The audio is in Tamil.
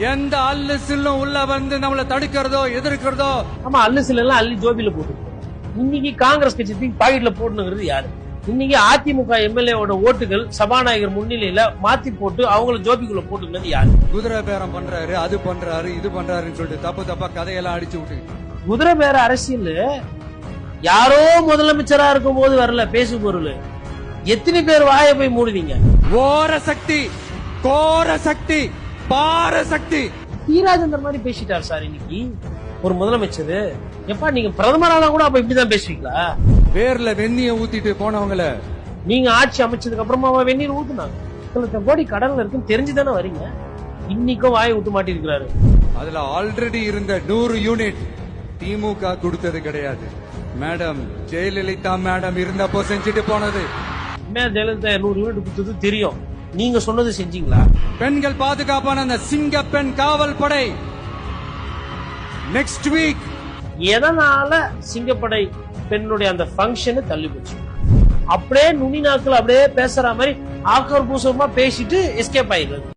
எந்த அல்லு சில்லும் உள்ள வந்து நம்மள தடுக்கிறதோ எதிர்க்கிறதோ. ஆமா, அல்லு சில்லாம் அள்ளி ஜோபில போட்டு இன்னைக்கு காங்கிரஸ் கட்சி பாக்கெட்ல போட்டுங்கிறது யாரு? இன்னைக்கு அதிமுக எம்எல்ஏவோட ஓட்டுகள் சபாநாயகர் முன்னிலையில மாத்தி போட்டு அவங்கள ஜோபிக்குள்ள போட்டுக்கிறது யாரு? குதிரை பேரம் பண்றாரு, அது பண்றாரு, இது பண்றாருன்னு சொல்லிட்டு தப்பா கதையெல்லாம் அடிச்சு விட்டு குதிரை பேர அரசியல் யாரோ முதலமைச்சரா இருக்கும் போது வரல பேசு பொருள். எத்தனை பேர் வாயை போய் மூடுவீங்க? ஓர சக்தி, கோர சக்தி, பார சக்தி. தீராஜந்தர் மாதிரி பேசிட்டார் சார் இன்னைக்கு ஒரு முதலமைச்சர். எப்பா நீங்க பிரதமரானா கூட அப்ப இப்படிதான் பேசுவீங்களா? பேர்ல வெந்நிய ஊத்திட்டு போனவங்கள நீங்க ஆட்சி அமைச்சதுக்கு அப்புறமா வெந்நீர் ஊத்துனாங்க. 1,00,000 கோடி கடன்ல இருக்குன்னு தெரிஞ்சுதானே வரீங்க. இன்னைக்கும் வாயை விட்டு மாட்டிருக்கிறாரு. அதுல ஆல்ரெடி இருந்த 100 யூனிட் திமுக கொடுத்தது கிடையாது. மேடம் ஜெயலலிதா மேடம் இருந்தப்போ செஞ்சுட்டு போனது. ஜெயலலிதா 100 யூனிட் கொடுத்தது தெரியும். நீங்க சொன்னது செஞ்சீங்களா? பெண்கள் பாதுகாப்பான அந்த சிங்க பெண் காவல் படை நெக்ஸ்ட் வீக். எதனால சிங்கப்படை பெண்ணுடைய அந்த பங்கன் தள்ளி போச்சு? அப்படியே நுனி நாட்கள் அப்படியே பேசுற மாதிரி ஆக்கர் பூசமா பேசிட்டு எஸ்கேப் ஆயிடுறது.